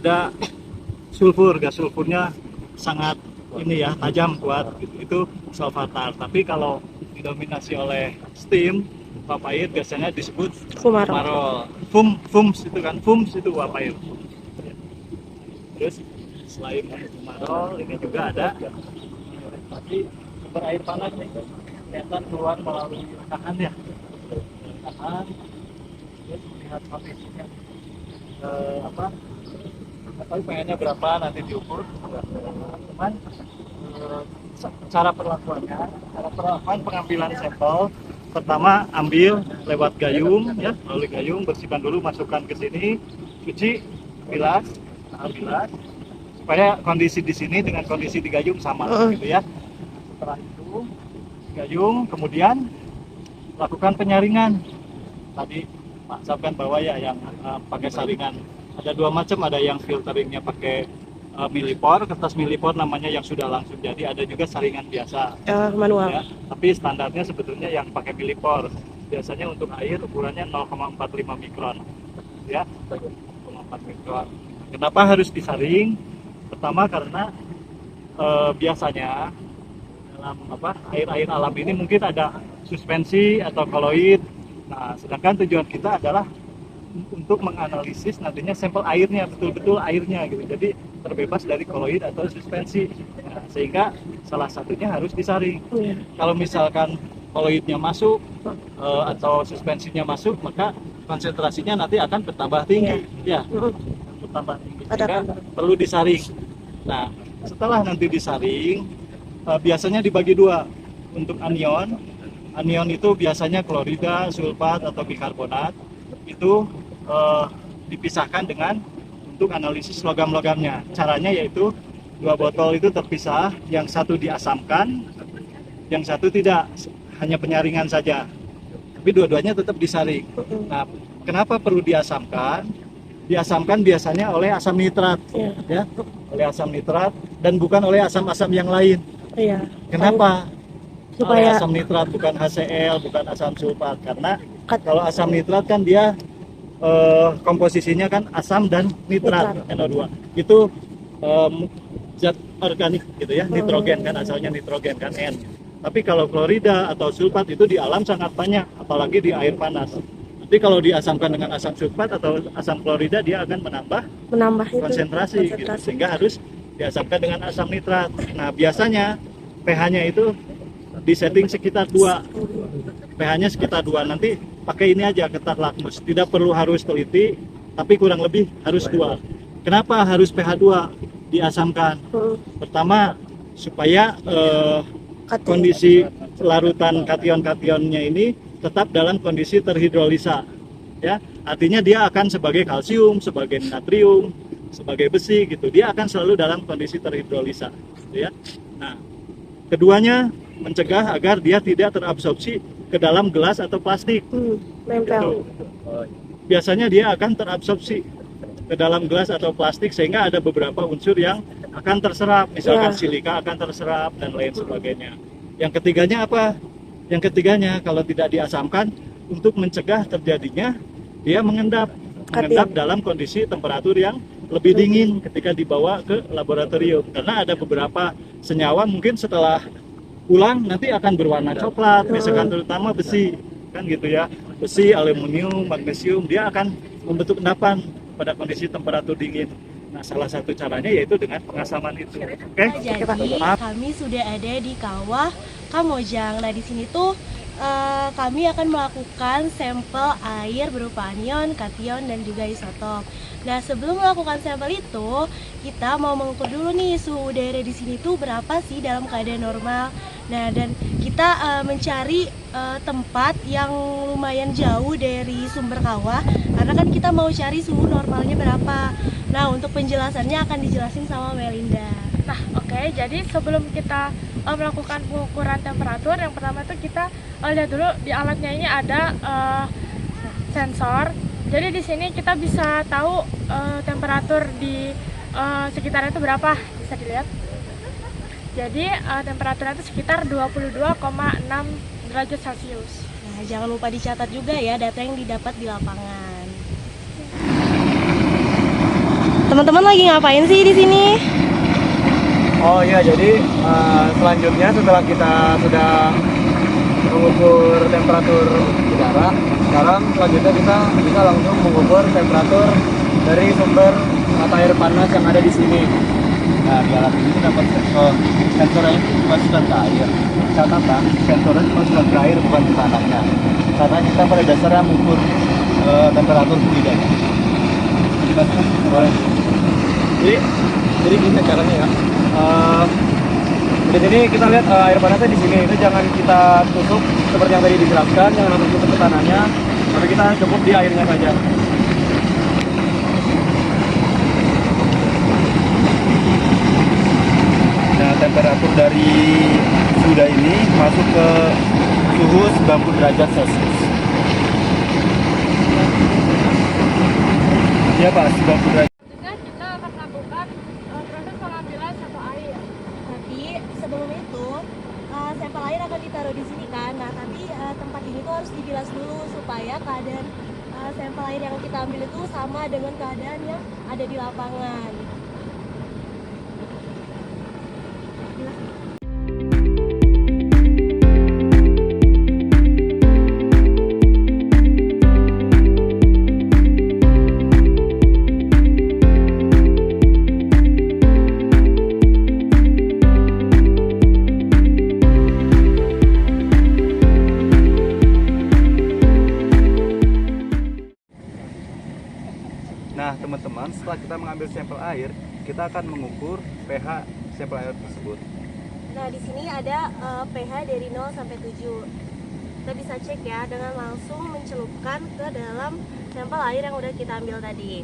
ada sulfur, gas sulfurnya sangat ini ya, tajam, kuat gitu. Itu solvatar. Tapi kalau didominasi oleh steam, uap air biasanya disebut fumarol. Fums itu kan, fums itu uap air. Terus selain fumarol, ini juga ada tapi sumber air panas nih, kelihatan keluar melalui rekahan ya, rekahan. Terus lihat kondisinya atau pengennya berapa nanti diukur. Cuman cara perlakuan pengambilan sampel, pertama ambil lewat gayung ya, melalui gayung, bersihkan dulu, masukkan ke sini, cuci, bilas supaya kondisi di sini dengan kondisi di gayung sama gitu ya. Setelah itu gayung, kemudian lakukan penyaringan. Tadi Pak sampaikan bahwa ya yang pakai saringan ada dua macam, ada yang filteringnya pakai milipor, kertas milipor namanya yang sudah langsung jadi, ada juga saringan biasa manual ya. Tapi standarnya sebetulnya yang pakai milipor, biasanya untuk air ukurannya 0,45 mikron ya, 0,4 mikron. Kenapa harus disaring? Pertama karena biasanya dalam air-air alam ini mungkin ada suspensi atau koloid. Nah, sedangkan tujuan kita adalah untuk menganalisis nantinya sampel airnya, betul-betul airnya gitu. Jadi terbebas dari koloid atau suspensi. Nah, sehingga salah satunya harus disaring. Kalau misalkan koloidnya masuk atau suspensinya masuk, maka konsentrasinya nanti akan bertambah tinggi. Ya, bertambah tinggi. Sehingga perlu disaring. Nah, setelah nanti disaring, biasanya dibagi dua untuk anion. Anion itu biasanya klorida, sulfat atau bikarbonat. Itu dipisahkan dengan untuk analisis logam-logamnya. Caranya yaitu dua botol itu terpisah, yang satu diasamkan, yang satu tidak, hanya penyaringan saja. Tapi dua-duanya tetap disaring. Nah, kenapa perlu diasamkan? Diasamkan biasanya oleh asam nitrat, ya, oleh asam nitrat dan bukan oleh asam-asam yang lain. Kenapa? Supaya asam nitrat, bukan HCl, bukan asam sulfat, karena kalau asam nitrat kan dia komposisinya kan asam dan nitrat, NO2 itu zat organik gitu ya, nitrogen kan, asalnya nitrogen kan, N. Tapi kalau klorida atau sulfat itu di alam sangat banyak, apalagi di air panas. Tapi kalau diasamkan dengan asam sulfat atau asam klorida, dia akan menambah konsentrasi. Gitu. Sehingga harus diasamkan dengan asam nitrat. Nah, biasanya pH-nya itu disetting sekitar 2, pH-nya sekitar 2. Nanti pakai ini aja, ketat lakmus, tidak perlu harus teliti, tapi kurang lebih harus 2. Kenapa harus pH 2 diasamkan? Pertama, supaya kondisi larutan kation-kationnya ini tetap dalam kondisi terhidrolisa ya, artinya dia akan sebagai kalsium, sebagai natrium, sebagai besi gitu, dia akan selalu dalam kondisi terhidrolisa gitu ya. Nah, keduanya mencegah agar dia tidak terabsorpsi ke dalam gelas atau plastik. Gitu. Biasanya dia akan terabsorpsi ke dalam gelas atau plastik, sehingga ada beberapa unsur yang akan terserap, misalkan silika akan terserap dan lain sebagainya. Yang ketiganya apa? Yang ketiganya kalau tidak diasamkan, untuk mencegah terjadinya dia mengendap dalam kondisi temperatur yang lebih dingin ketika dibawa ke laboratorium, karena ada beberapa senyawa mungkin setelah pulang nanti akan berwarna coklat, misalkan terutama besi kan gitu ya, besi, aluminium, magnesium, dia akan membentuk endapan pada kondisi temperatur dingin. Nah, salah satu caranya yaitu dengan pengasaman itu. Oke? Jadi kami sudah ada di Kawah Kamojang. Nah, di sini tuh kami akan melakukan sampel air berupa anion, kation, dan juga isotop. Nah, sebelum melakukan sampel itu, kita mau mengukur dulu nih suhu udara di sini tuh berapa sih dalam keadaan normal. Nah, dan kita mencari tempat yang lumayan jauh dari sumber kawah, karena kan kita mau cari suhu normalnya berapa. Nah, untuk penjelasannya akan dijelasin sama Melinda. Nah, oke. Jadi sebelum kita melakukan pengukuran temperatur, yang pertama itu kita lihat dulu di alatnya ini ada sensor. Jadi di sini kita bisa tahu temperatur di sekitarnya itu berapa, bisa dilihat. Jadi temperaturnya itu sekitar 22,6 derajat Celcius. Nah, jangan lupa dicatat juga ya data yang didapat di lapangan. Teman-teman lagi ngapain sih di sini? Oh iya, jadi selanjutnya setelah kita sudah mengukur temperatur udara, sekarang selanjutnya kita bisa langsung mengukur temperatur dari sumber mata air panas yang ada di sini. Nah, di alat ini dapat sensor. Sensornya itu dimasukkan ke air. Catatan, sensornya dimasukkan ke air bukan ke tanahnya. Karena kita pada dasarnya mengukur temperatur setidaknya. Boleh. Jadi gini caranya ya. Di sini kita lihat air panasnya di sini. Itu jangan kita tutup seperti yang tadi dijelaskan, jangan langsung tutup ke tanahnya, tapi kita cukup di airnya saja. Nah, temperatur dari sudah ini masuk ke suhu 90 derajat Celcius. Ya Pak, 90 derajat. Selanjutnya kita akan melakukan proses pengambilan sampel air. Nanti sebelum itu sampel air akan ditaruh di sini kan. Nah, tapi tempat ini tuh harus dibilas dulu supaya keadaan sampel air yang kita ambil itu sama dengan keadaan yang ada di lapangan. Nah, teman-teman, setelah kita mengambil sampel air, kita akan mengukur pH sampel air tersebut. Nah, di sini ada pH dari 0 sampai 7. Kita bisa cek ya dengan langsung mencelupkan ke dalam sampel air yang udah kita ambil tadi.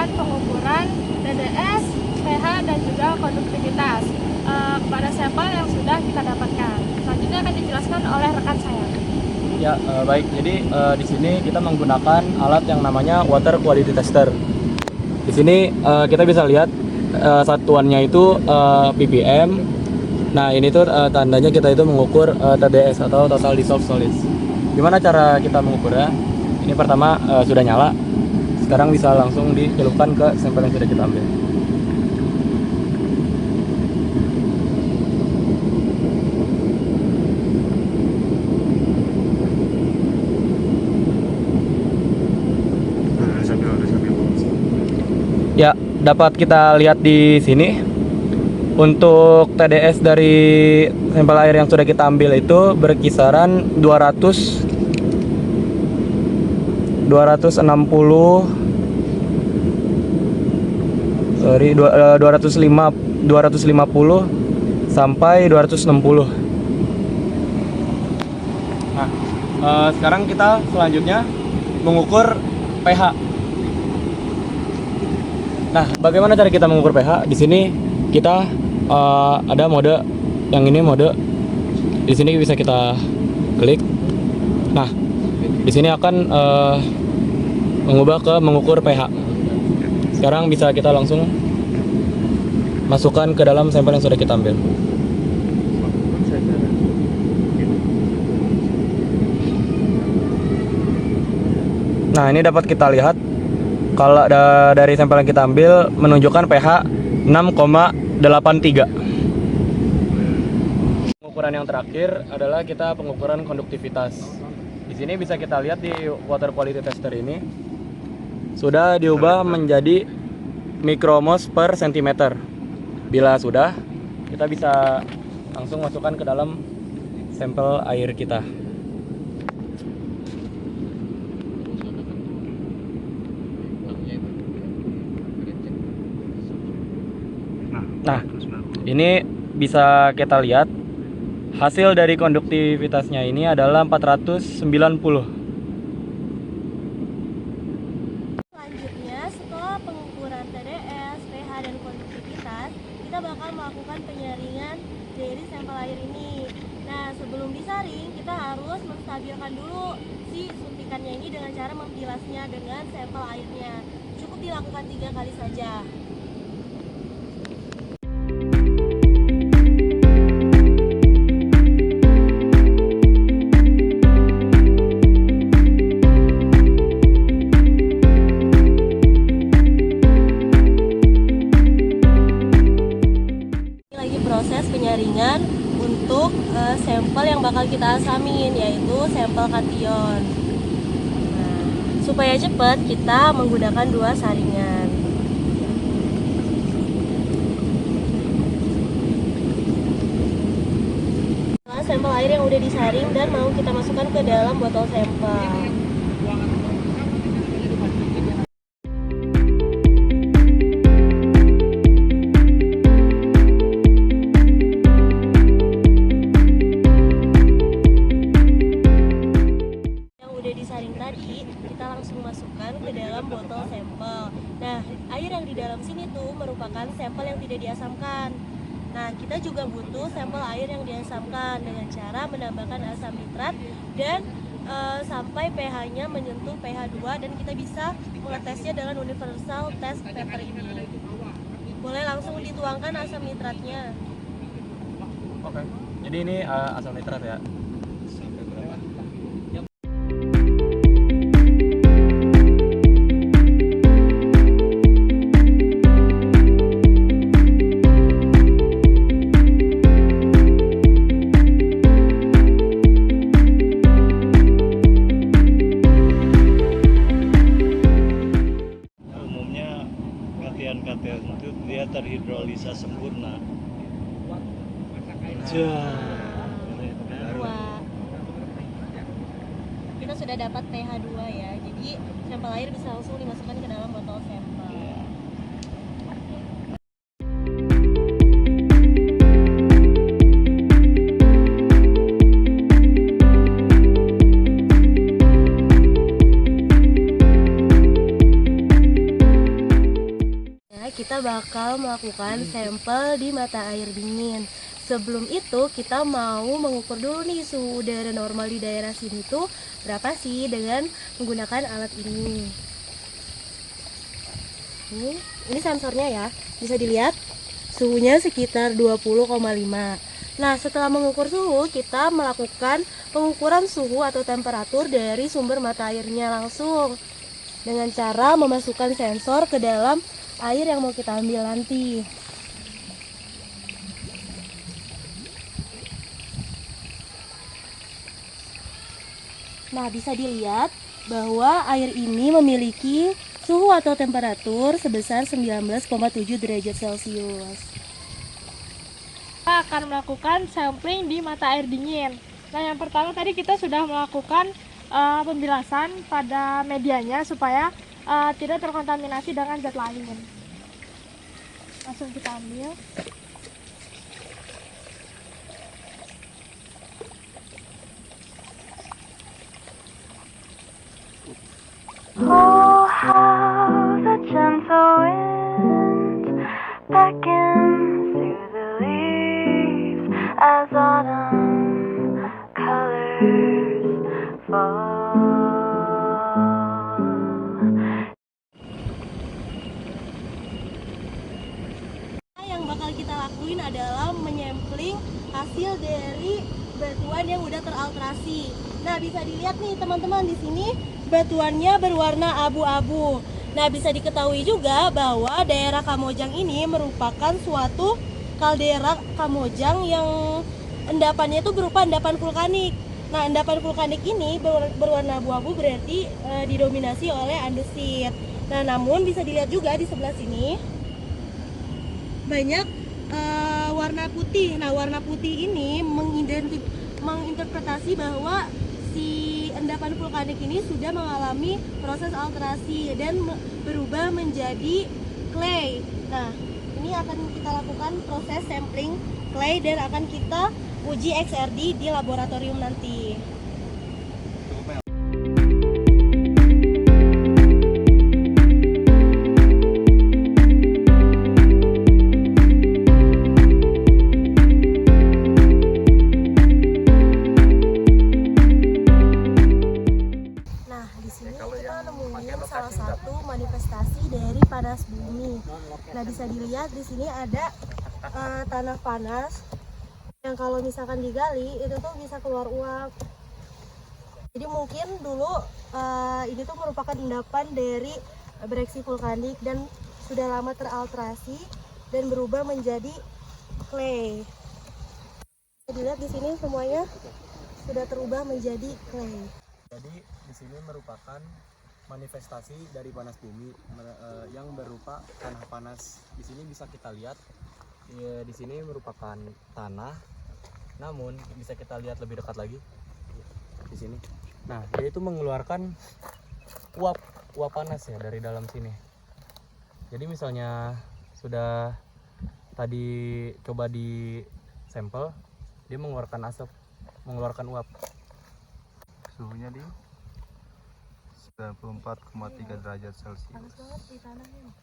Pengukuran TDS, pH, dan juga konduktivitas pada sampel yang sudah kita dapatkan. Selanjutnya akan dijelaskan oleh rekan saya. Ya, baik. Jadi di sini kita menggunakan alat yang namanya water quality tester. Di sini kita bisa lihat satuannya itu ppm. Nah, ini tuh tandanya kita itu mengukur TDS atau total dissolved solids. Gimana cara kita mengukurnya? Ini pertama sudah nyala. Sekarang bisa langsung dicelupkan ke sampel yang sudah kita ambil. Ya, dapat kita lihat di sini untuk TDS dari sampel air yang sudah kita ambil itu berkisaran 260 sampai 260. Nah, sekarang kita selanjutnya mengukur pH. Nah, bagaimana cara kita mengukur pH? Di sini kita ada mode, yang ini mode. Di sini bisa kita klik. Nah, di sini akan mengubah ke mengukur pH. Sekarang bisa kita langsung masukkan ke dalam sampel yang sudah kita ambil. Nah, ini dapat kita lihat kalau dari sampel yang kita ambil menunjukkan pH 6,83. Pengukuran yang terakhir adalah kita pengukuran konduktivitas. Di sini bisa kita lihat di water quality tester ini sudah diubah menjadi mikromos per sentimeter. Bila sudah, kita bisa langsung masukkan ke dalam sampel air kita. Nah, ini bisa kita lihat hasil dari konduktivitasnya ini adalah 490. Selanjutnya, setelah pengukuran TDS, pH, dan konduktivitas, kita bakal melakukan penyaringan dari sampel air ini. Nah, sebelum disaring kita harus menstabilkan dulu si suntikannya ini dengan cara membilasnya dengan sampel airnya. Cukup dilakukan 3 kali saja. Proses penyaringan untuk sampel yang bakal kita asamin, yaitu sampel kation. Nah, supaya cepat kita menggunakan 2 saringan. Nah, sampel air yang udah disaring dan mau kita masukkan ke dalam botol sampel. Tadi kita langsung masukkan ke dalam botol sampel. Nah, air yang di dalam sini tuh merupakan sampel yang tidak diasamkan. Nah, kita juga butuh sampel air yang diasamkan dengan cara menambahkan asam nitrat dan sampai pH-nya menyentuh pH 2 dan kita bisa mengetesnya dengan universal test paper ini. Boleh langsung dituangkan asam nitratnya. Oke. Jadi ini asam nitrat ya. kation itu dia terhidrolisa sempurna. Wah. Kita sudah dapat pH 2 ya. Jadi sampel air bisa langsung dimasukkan ke dalam botol sampel. Kita bakal melakukan sampel di mata air dingin. Sebelum itu kita mau mengukur dulu nih suhu udara normal di daerah sini tuh berapa sih dengan menggunakan alat ini. Ini sensornya ya, bisa dilihat suhunya sekitar 20,5. Nah, setelah mengukur suhu, kita melakukan pengukuran suhu atau temperatur dari sumber mata airnya langsung dengan cara memasukkan sensor ke dalam air yang mau kita ambil nanti. Nah, bisa dilihat bahwa air ini memiliki suhu atau temperatur sebesar 19,7 derajat Celcius. Kita akan melakukan sampling di mata air dingin. Nah, yang pertama tadi kita sudah melakukan pembilasan pada medianya supaya tidak terkontaminasi dengan zat lain. Langsung kita ambil. Oh, how the gentle wind beckons through the leaves as autumn colors fall. Yang bakal kita lakuin adalah menyampling hasil dari batuan yang udah teralterasi. Nah, bisa dilihat nih teman-teman di sini batuannya berwarna abu-abu. Nah, bisa diketahui juga bahwa daerah Kamojang ini merupakan suatu kaldera Kamojang yang endapannya itu berupa endapan vulkanik. Nah, endapan vulkanik ini berwarna abu-abu berarti didominasi oleh andesit. Nah, namun bisa dilihat juga di sebelah sini banyak warna putih. Nah, warna putih ini menginterpretasi bahwa si endapan vulkanik ini sudah mengalami proses alterasi dan berubah menjadi clay. Nah, ini akan kita lakukan proses sampling clay dan akan kita uji XRD di laboratorium nanti. lihat di sini ada tanah panas yang kalau misalkan digali itu tuh bisa keluar uap. Jadi mungkin dulu ini tuh merupakan endapan dari bereaksi vulkanik dan sudah lama teralterasi dan berubah menjadi clay. Bisa dilihat di sini semuanya sudah terubah menjadi clay. Jadi di sini merupakan manifestasi dari panas bumi yang berupa tanah panas. Di sini bisa kita lihat di sini merupakan tanah, namun bisa kita lihat lebih dekat lagi di sini. Nah, dia itu mengeluarkan uap panas ya dari dalam sini. Jadi misalnya sudah tadi coba di sampel, dia mengeluarkan asap, mengeluarkan uap. Suhunya di 94,3 derajat Celcius. Panas banget di tanah ini.